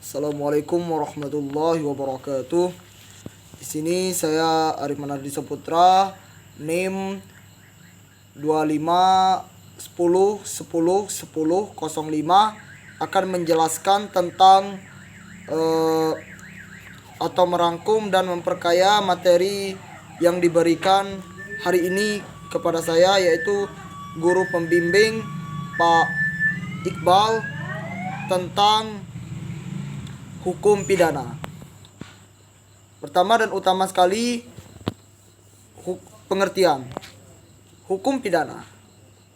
Assalamualaikum warahmatullahi wabarakatuh. Di sini saya Arif Manardi Saputra, NIM 2510101005 akan menjelaskan tentang atau merangkum dan memperkaya materi yang diberikan hari ini kepada saya, yaitu guru pembimbing Pak Iqbal tentang hukum pidana. Pertama dan utama sekali, pengertian. Hukum pidana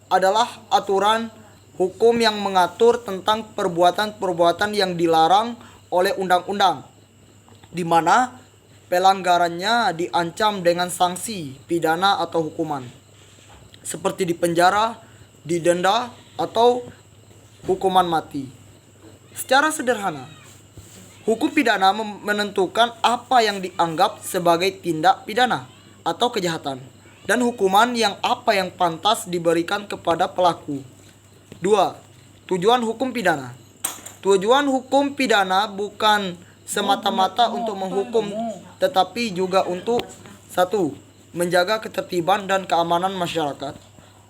adalah aturan hukum yang mengatur tentang perbuatan-perbuatan yang dilarang oleh undang-undang, di mana pelanggarannya diancam dengan sanksi pidana atau hukuman, seperti dipenjara, didenda, atau hukuman mati. Secara sederhana, hukum pidana menentukan apa yang dianggap sebagai tindak pidana atau kejahatan, dan hukuman yang pantas diberikan kepada pelaku. 2. Tujuan hukum pidana. Tujuan hukum pidana bukan semata-mata untuk menghukum, tetapi juga untuk 1. Menjaga ketertiban dan keamanan masyarakat.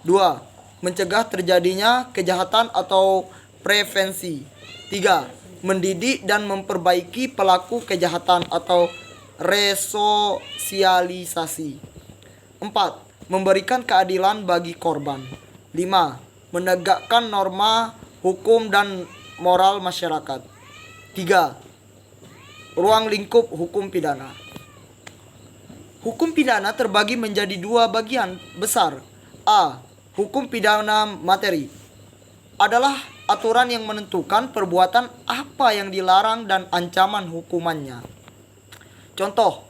2. Mencegah terjadinya kejahatan atau prevensi. 3. Mendidik dan memperbaiki pelaku kejahatan atau resosialisasi. 4. Memberikan keadilan bagi korban. 5. Menegakkan norma hukum dan moral masyarakat. 3. Ruang lingkup hukum pidana. Hukum pidana terbagi menjadi dua bagian besar. A. Hukum pidana materi adalah aturan yang menentukan perbuatan apa yang dilarang dan ancaman hukumannya. Contoh,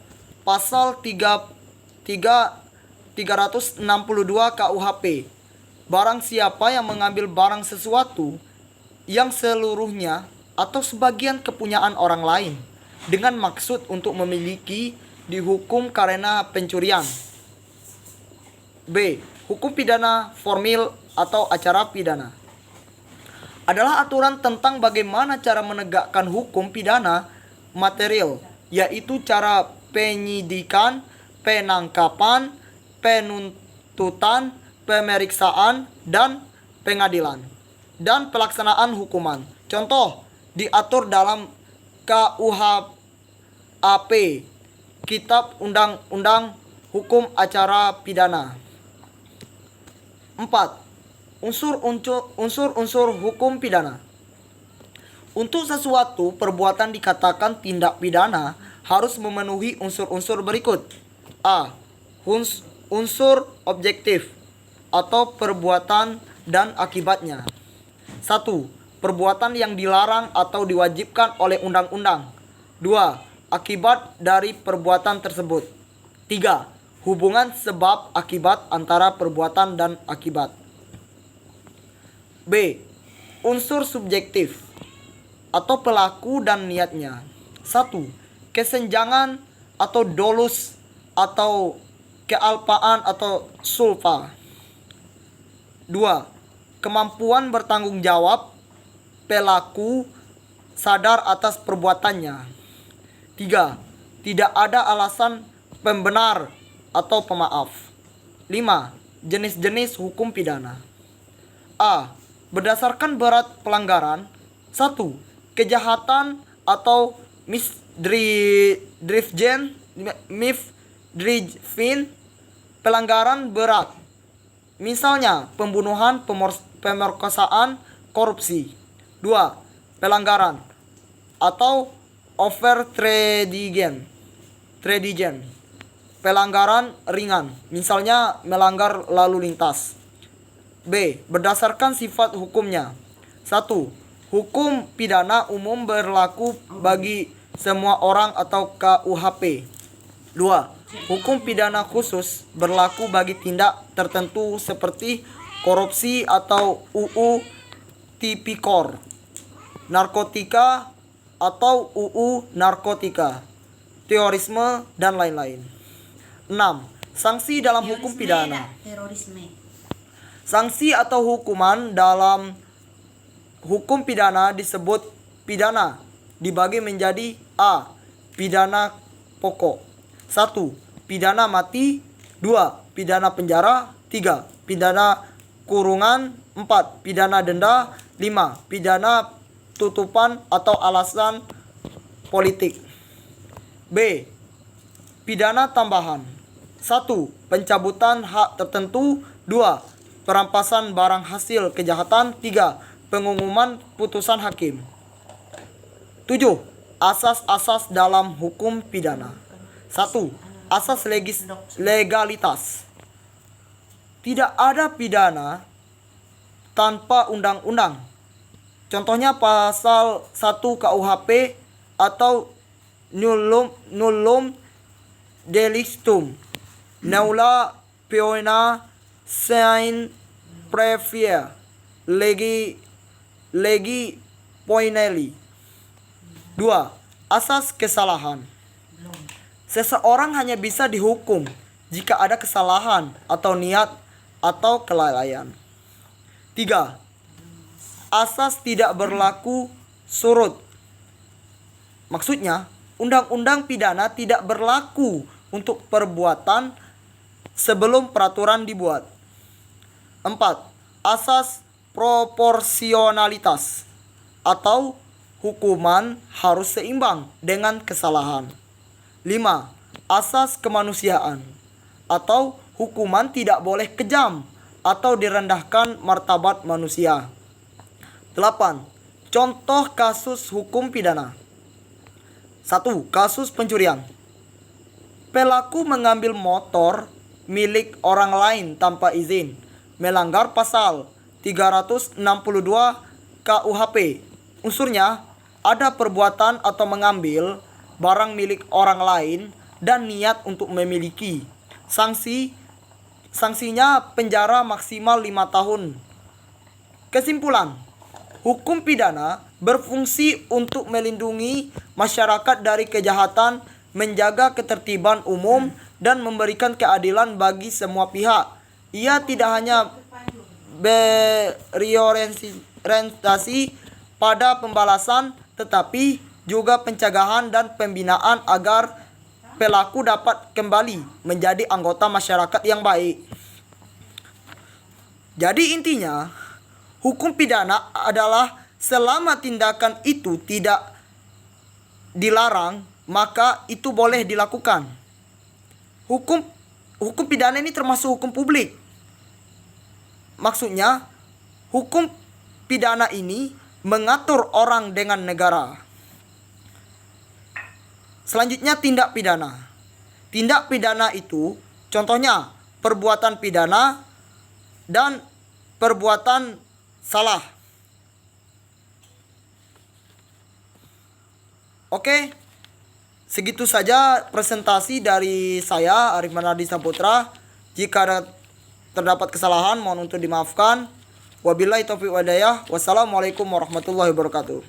pasal 362 KUHP. Barang siapa yang mengambil barang sesuatu yang seluruhnya atau sebagian kepunyaan orang lain dengan maksud untuk memiliki, dihukum karena pencurian. B. Hukum pidana formil atau acara pidana adalah aturan tentang bagaimana cara menegakkan hukum pidana material, yaitu cara penyidikan, penangkapan, penuntutan, pemeriksaan, dan pengadilan, dan pelaksanaan hukuman. Contoh, diatur dalam KUHP, Kitab Undang-Undang Hukum Acara Pidana. 4. Unsur-unsur hukum pidana. Untuk sesuatu perbuatan dikatakan tindak pidana harus memenuhi unsur-unsur berikut. A. Unsur objektif atau perbuatan dan akibatnya. 1. Perbuatan yang dilarang atau diwajibkan oleh undang-undang. 2. Akibat dari perbuatan tersebut. 3. Hubungan sebab akibat antara perbuatan dan akibat. B. Unsur subjektif atau pelaku dan niatnya. 1. Kesenjangan atau dolus atau kealpaan atau sulfa. 2. Kemampuan bertanggung jawab pelaku sadar atas perbuatannya. 3. Tidak ada alasan pembenar atau pemaaf. 5. Jenis-jenis hukum pidana. A. Berdasarkan berat pelanggaran. 1. Kejahatan atau misdriven, pelanggaran berat. Misalnya pembunuhan, pemerkosaan, korupsi. 2. Pelanggaran atau overtrading, pelanggaran ringan, misalnya melanggar lalu lintas. B. Berdasarkan sifat hukumnya. 1. Hukum pidana umum berlaku bagi semua orang atau KUHP. 2. Hukum pidana khusus berlaku bagi tindak tertentu seperti korupsi atau UU Tipikor, narkotika atau UU narkotika, terorisme, dan lain-lain. 6. Sanksi dalam hukum pidana. Sanksi atau hukuman dalam hukum pidana disebut pidana dibagi menjadi A. Pidana pokok. 1. Pidana mati. 2. Pidana penjara. 3. Pidana kurungan. 4. Pidana denda. 5. Pidana tutupan atau alasan politik. B. Pidana tambahan. 1. Pencabutan hak tertentu. 2. Perampasan barang hasil kejahatan. 3. Pengumuman putusan hakim. 7. Asas-asas dalam hukum pidana. 1. Asas legalitas. Tidak ada pidana tanpa undang-undang. Contohnya pasal 1 KUHP atau nullum delictum nulla poena sine previa legi poinelli. 2. Asas kesalahan. Seseorang hanya bisa dihukum jika ada kesalahan atau niat atau kelalaian. 3. Asas tidak berlaku surut. Maksudnya, undang-undang pidana tidak berlaku untuk perbuatan sebelum peraturan dibuat. 4. Asas proporsionalitas atau hukuman harus seimbang dengan kesalahan. 5. Asas kemanusiaan atau hukuman tidak boleh kejam atau direndahkan martabat manusia. 8. Contoh kasus hukum pidana. 1. Kasus pencurian. Pelaku mengambil motor milik orang lain tanpa izin, melanggar pasal 362 KUHP. Unsurnya ada perbuatan atau mengambil barang milik orang lain dan niat untuk memiliki. Sanksinya penjara maksimal 5 tahun. Kesimpulan, hukum pidana berfungsi untuk melindungi masyarakat dari kejahatan, menjaga ketertiban umum, dan memberikan keadilan bagi semua pihak. Ia tidak hanya berorientasi pada pembalasan, tetapi juga pencegahan dan pembinaan agar pelaku dapat kembali menjadi anggota masyarakat yang baik. Jadi intinya, hukum pidana adalah selama tindakan itu tidak dilarang, maka itu boleh dilakukan. Hukum pidana ini termasuk hukum publik. Maksudnya, hukum pidana ini mengatur orang dengan negara. Selanjutnya, tindak pidana. Tindak pidana itu contohnya perbuatan pidana dan perbuatan salah. Oke, segitu saja presentasi dari saya, Arif Manardi Saputra. Jika terdapat kesalahan, mohon untuk dimaafkan. Wabillahi taufiq wal hidayah. Wassalamualaikum warahmatullahi wabarakatuh.